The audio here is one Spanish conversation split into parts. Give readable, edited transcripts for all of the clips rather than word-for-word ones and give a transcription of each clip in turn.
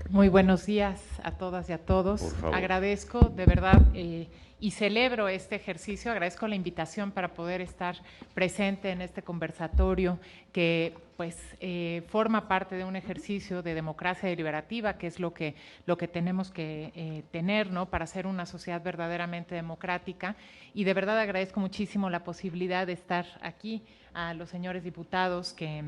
Muy buenos días a todas y a todos. Por favor. Agradezco de verdad y celebro este ejercicio, agradezco la invitación para poder estar presente en este conversatorio que pues forma parte de un ejercicio de democracia deliberativa, que es lo que tenemos que tener, ¿no?, para ser una sociedad verdaderamente democrática. Y de verdad agradezco muchísimo la posibilidad de estar aquí, a los señores diputados que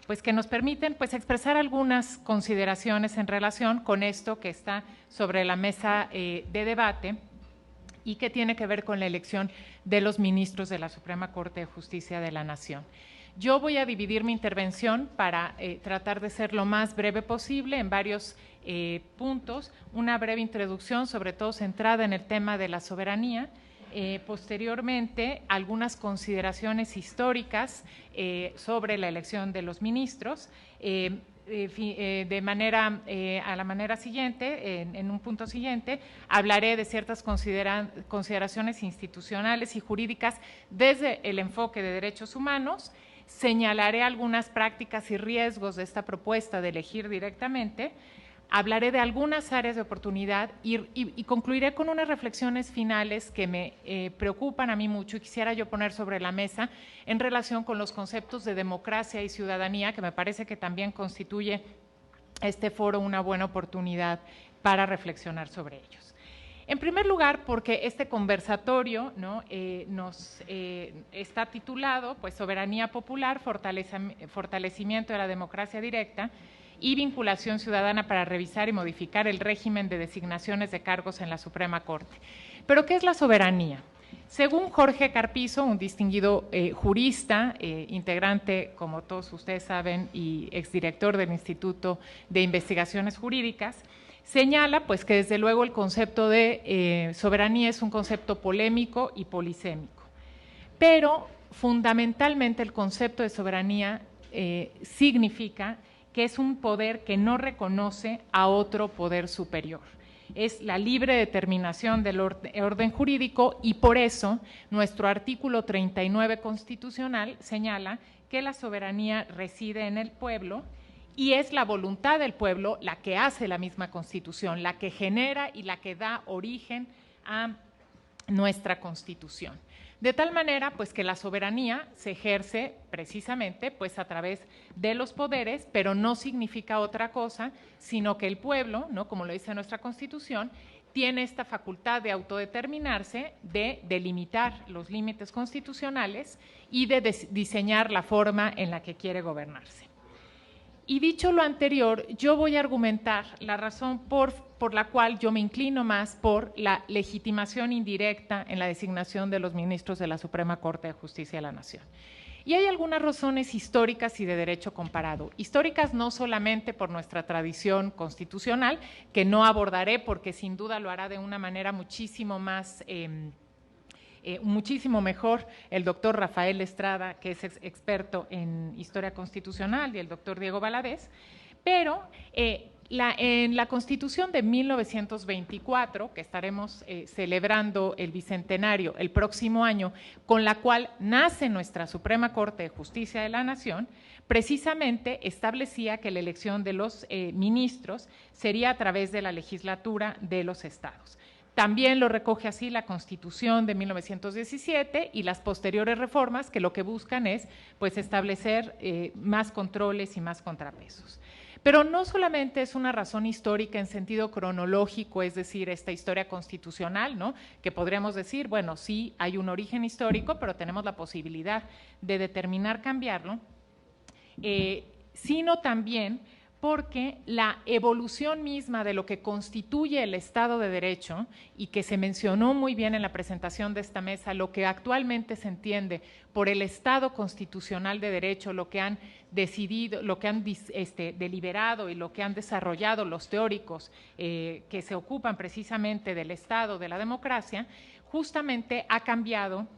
pues que nos permiten pues expresar algunas consideraciones en relación con esto que está sobre la mesa de debate y que tiene que ver con la elección de los ministros de la Suprema Corte de Justicia de la Nación. Yo voy a dividir mi intervención para tratar de ser lo más breve posible en varios puntos, una breve introducción, sobre todo centrada en el tema de la soberanía. Posteriormente, algunas consideraciones históricas sobre la elección de los ministros. De manera a la manera siguiente, en un punto siguiente, hablaré de ciertas consideraciones institucionales y jurídicas desde el enfoque de derechos humanos. Señalaré algunas prácticas y riesgos de esta propuesta de elegir directamente. Hablaré de algunas áreas de oportunidad y concluiré con unas reflexiones finales que me preocupan a mí mucho y quisiera yo poner sobre la mesa en relación con los conceptos de democracia y ciudadanía, que me parece que también constituye este foro una buena oportunidad para reflexionar sobre ellos. En primer lugar, porque este conversatorio, ¿no?, nos está titulado pues, Soberanía Popular, Fortalecimiento de la Democracia Directa y vinculación ciudadana para revisar y modificar el régimen de designaciones de cargos en la Suprema Corte. ¿Pero qué es la soberanía? Según Jorge Carpizo, un distinguido jurista, integrante, como todos ustedes saben, y exdirector del Instituto de Investigaciones Jurídicas, señala pues, que desde luego el concepto de soberanía es un concepto polémico y polisémico, pero fundamentalmente el concepto de soberanía significa que es un poder que no reconoce a otro poder superior. Es la libre determinación del orden jurídico y por eso nuestro artículo 39 constitucional señala que la soberanía reside en el pueblo y es la voluntad del pueblo la que hace la misma Constitución, la que genera y la que da origen a nuestra Constitución. De tal manera pues que la soberanía se ejerce precisamente pues a través de los poderes, pero no significa otra cosa, sino que el pueblo, ¿no?, como lo dice nuestra Constitución, tiene esta facultad de autodeterminarse, de delimitar los límites constitucionales y de diseñar la forma en la que quiere gobernarse. Y dicho lo anterior, yo voy a argumentar la razón por la cual yo me inclino más por la legitimación indirecta en la designación de los ministros de la Suprema Corte de Justicia de la Nación. Y hay algunas razones históricas y de derecho comparado. Históricas no solamente por nuestra tradición constitucional, que no abordaré porque sin duda lo hará de una manera muchísimo más muchísimo mejor el doctor Rafael Estrada, que es experto en historia constitucional, y el doctor Diego Valadez, pero en la Constitución de 1924, que estaremos celebrando el bicentenario el próximo año, con la cual nace nuestra Suprema Corte de Justicia de la Nación, precisamente establecía que la elección de los ministros sería a través de la legislatura de los estados. También lo recoge así la Constitución de 1917 y las posteriores reformas, que lo que buscan es pues, establecer más controles y más contrapesos. Pero no solamente es una razón histórica en sentido cronológico, es decir, esta historia constitucional, ¿no?, que podríamos decir, bueno, sí hay un origen histórico, pero tenemos la posibilidad de determinar cambiarlo, sino también porque la evolución misma de lo que constituye el Estado de Derecho, y que se mencionó muy bien en la presentación de esta mesa, lo que actualmente se entiende por el Estado constitucional de Derecho, lo que han decidido, lo que han deliberado y lo que han desarrollado los teóricos que se ocupan precisamente del Estado, de la democracia, justamente ha cambiado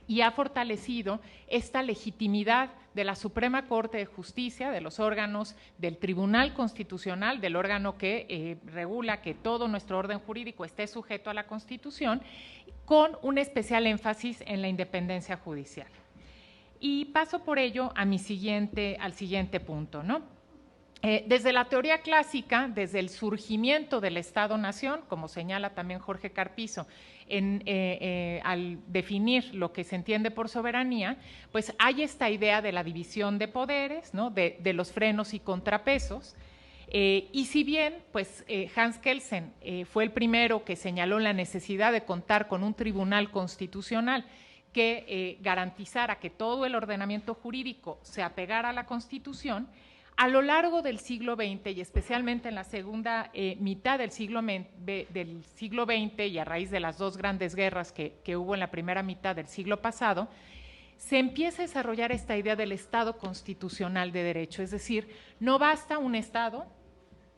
y ha fortalecido esta legitimidad de la Suprema Corte de Justicia, de los órganos del Tribunal Constitucional, del órgano que regula que todo nuestro orden jurídico esté sujeto a la Constitución, con un especial énfasis en la independencia judicial. Y paso por ello a al siguiente punto, ¿no? Desde la teoría clásica, desde el surgimiento del Estado-Nación, como señala también Jorge Carpizo, al definir lo que se entiende por soberanía, pues hay esta idea de la división de poderes, ¿no? de los frenos y contrapesos. Y si bien pues, Hans Kelsen fue el primero que señaló la necesidad de contar con un tribunal constitucional que garantizara que todo el ordenamiento jurídico se apegara a la Constitución, a lo largo del siglo XX y especialmente en la segunda mitad del siglo XX y a raíz de las dos grandes guerras que hubo en la primera mitad del siglo pasado, se empieza a desarrollar esta idea del Estado constitucional de derecho, es decir, no basta un Estado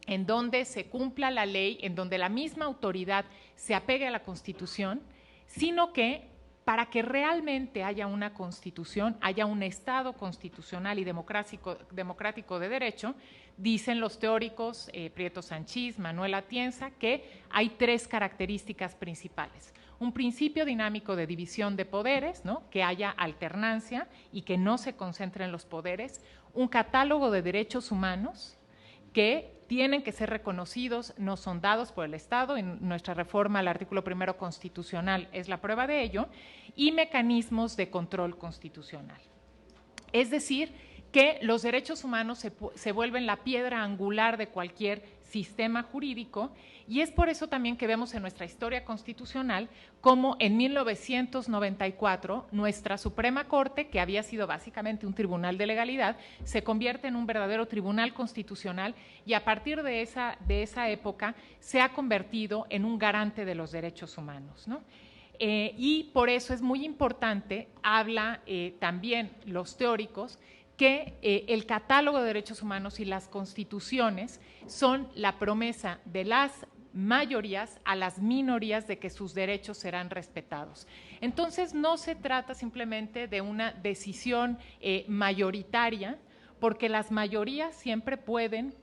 en donde se cumpla la ley, en donde la misma autoridad se apegue a la Constitución, sino que para que realmente haya una Constitución, haya un Estado constitucional y democrático de derecho, dicen los teóricos Prieto Sanchís, Manuel Atienza, que hay tres características principales. Un principio dinámico de división de poderes, ¿no? Que haya alternancia y que no se concentren los poderes, un catálogo de derechos humanos que tienen que ser reconocidos, no son dados por el Estado, en nuestra reforma al artículo primero constitucional es la prueba de ello, y mecanismos de control constitucional. Es decir, que los derechos humanos se vuelven la piedra angular de cualquier sistema jurídico, y es por eso también que vemos en nuestra historia constitucional cómo en 1994 nuestra Suprema Corte, que había sido básicamente un tribunal de legalidad, se convierte en un verdadero tribunal constitucional y a partir de esa época se ha convertido en un garante de los derechos humanos, ¿no? Y por eso es muy importante, habla también los teóricos, que el catálogo de derechos humanos y las constituciones son la promesa de las mayorías a las minorías de que sus derechos serán respetados. Entonces, no se trata simplemente de una decisión mayoritaria, porque las mayorías siempre pueden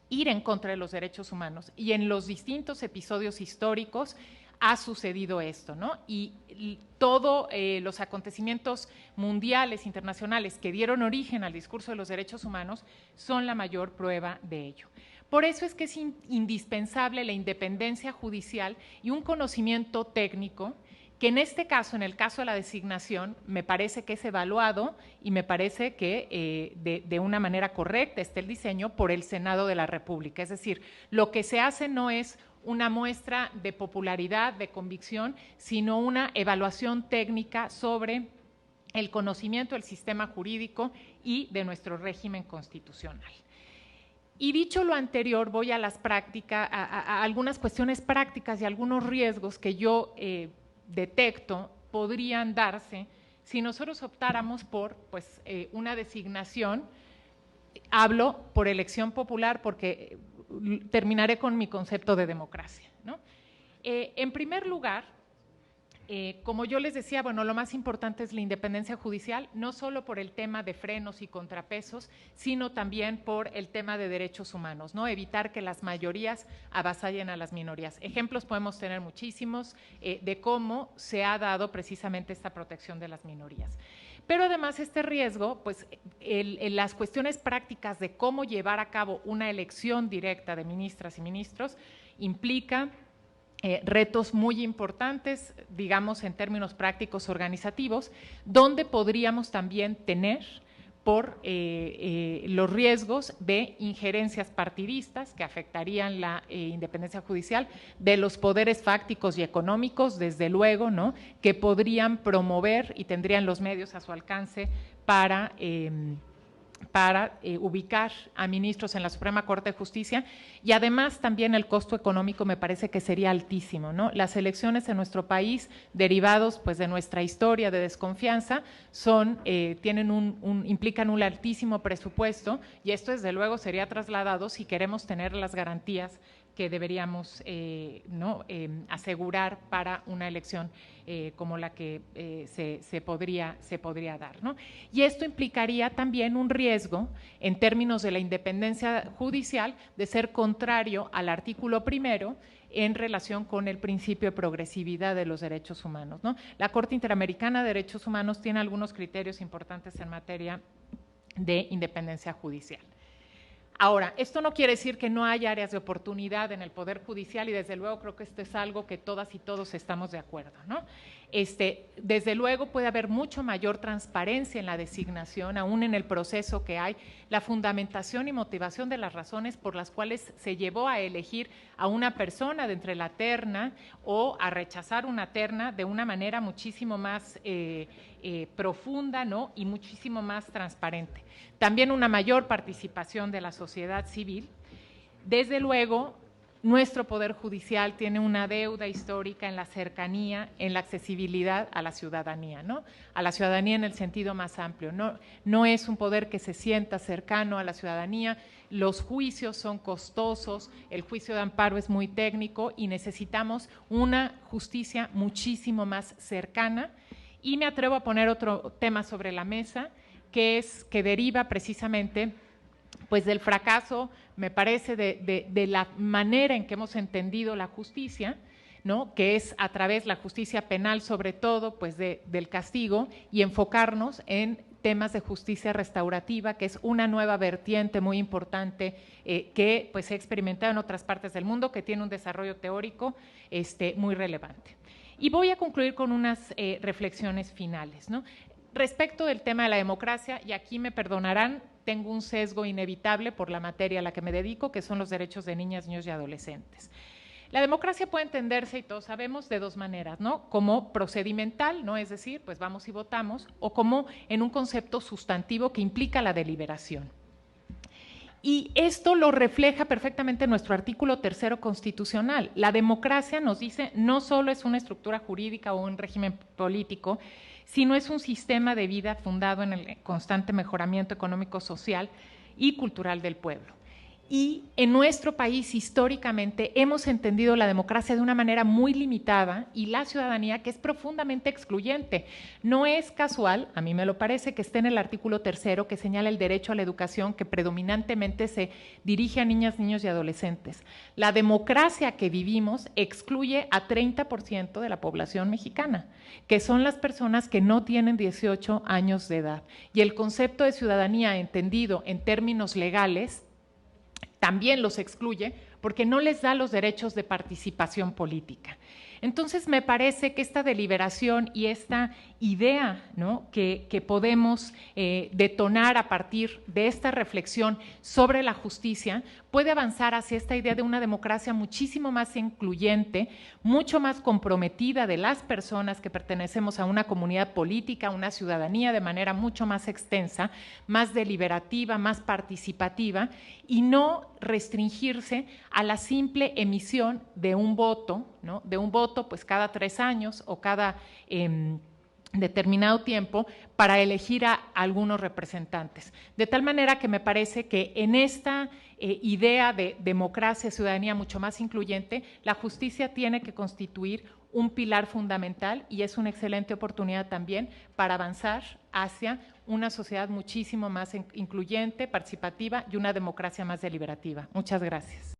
ir en contra de los derechos humanos y en los distintos episodios históricos ha sucedido esto, ¿no? Y todos los acontecimientos mundiales, internacionales que dieron origen al discurso de los derechos humanos son la mayor prueba de ello. Por eso es que es indispensable la independencia judicial y un conocimiento técnico que en este caso, en el caso de la designación, me parece que es evaluado y me parece que de una manera correcta está el diseño por el Senado de la República. Es decir, lo que se hace no es una muestra de popularidad, de convicción, sino una evaluación técnica sobre el conocimiento del sistema jurídico y de nuestro régimen constitucional. Y dicho lo anterior, voy a las prácticas, a algunas cuestiones prácticas y algunos riesgos que yo detecto podrían darse si nosotros optáramos por una designación. Hablo por elección popular porque terminaré con mi concepto de democracia, ¿no? En primer lugar, como yo les decía, bueno, lo más importante es la independencia judicial, no solo por el tema de frenos y contrapesos, sino también por el tema de derechos humanos, ¿no? Evitar que las mayorías avasallen a las minorías. Ejemplos podemos tener muchísimos de cómo se ha dado precisamente esta protección de las minorías. Pero además este riesgo, pues las cuestiones prácticas de cómo llevar a cabo una elección directa de ministras y ministros implica retos muy importantes, digamos en términos prácticos organizativos, donde podríamos también tener por los riesgos de injerencias partidistas que afectarían la independencia judicial, de los poderes fácticos y económicos, desde luego, ¿no? Que podrían promover y tendrían los medios a su alcance para ubicar a ministros en la Suprema Corte de Justicia, y además también el costo económico me parece que sería altísimo, ¿no? Las elecciones en nuestro país, derivados pues de nuestra historia de desconfianza, implican un altísimo presupuesto, y esto desde luego sería trasladado si queremos tener las garantías que deberíamos asegurar para una elección como la que se podría dar, ¿no? Y esto implicaría también un riesgo en términos de la independencia judicial de ser contrario al artículo primero en relación con el principio de progresividad de los derechos humanos, ¿no? La Corte Interamericana de Derechos Humanos tiene algunos criterios importantes en materia de independencia judicial. Ahora, esto no quiere decir que no haya áreas de oportunidad en el Poder Judicial y desde luego creo que esto es algo que todas y todos estamos de acuerdo, ¿no? Desde luego puede haber mucho mayor transparencia en la designación, aún en el proceso que hay, la fundamentación y motivación de las razones por las cuales se llevó a elegir a una persona de entre la terna o a rechazar una terna de una manera muchísimo más profunda, ¿no? Y muchísimo más transparente. También una mayor participación de la sociedad civil. Desde luego, nuestro Poder Judicial tiene una deuda histórica en la cercanía, en la accesibilidad a la ciudadanía, ¿no? A la ciudadanía en el sentido más amplio. No es un poder que se sienta cercano a la ciudadanía, los juicios son costosos, el juicio de amparo es muy técnico y necesitamos una justicia muchísimo más cercana. Y me atrevo a poner otro tema sobre la mesa, que deriva precisamente pues del fracaso, me parece, de la manera en que hemos entendido la justicia, ¿no? Que es a través de la justicia penal, sobre todo, pues del castigo, y enfocarnos en temas de justicia restaurativa, que es una nueva vertiente muy importante que pues, se ha experimentado en otras partes del mundo, que tiene un desarrollo teórico muy relevante. Y voy a concluir con unas reflexiones finales, ¿no? Respecto del tema de la democracia, y aquí me perdonarán, tengo un sesgo inevitable por la materia a la que me dedico, que son los derechos de niñas, niños y adolescentes. La democracia puede entenderse, y todos sabemos, de dos maneras, ¿no? Como procedimental, ¿no? Es decir, pues vamos y votamos, o como en un concepto sustantivo que implica la deliberación. Y esto lo refleja perfectamente nuestro artículo 3 constitucional. La democracia, nos dice, no solo es una estructura jurídica o un régimen político, sino es un sistema de vida fundado en el constante mejoramiento económico, social y cultural del pueblo. Y en nuestro país históricamente hemos entendido la democracia de una manera muy limitada y la ciudadanía que es profundamente excluyente. No es casual, a mí me lo parece, que esté en el artículo 3 que señala el derecho a la educación que predominantemente se dirige a niñas, niños y adolescentes. La democracia que vivimos excluye a 30% de la población mexicana, que son las personas que no tienen 18 años de edad. Y el concepto de ciudadanía entendido en términos legales también los excluye porque no les da los derechos de participación política. Entonces, me parece que esta deliberación y esta idea, ¿no? que podemos detonar a partir de esta reflexión sobre la justicia puede avanzar hacia esta idea de una democracia muchísimo más incluyente, mucho más comprometida de las personas que pertenecemos a una comunidad política, a una ciudadanía de manera mucho más extensa, más deliberativa, más participativa, y no restringirse a la simple emisión de un voto, ¿no? De un voto pues cada 3 años o cada determinado tiempo para elegir a algunos representantes. De tal manera que me parece que en esta idea de democracia, ciudadanía mucho más incluyente, la justicia tiene que constituir un pilar fundamental y es una excelente oportunidad también para avanzar hacia una sociedad muchísimo más incluyente, participativa y una democracia más deliberativa. Muchas gracias.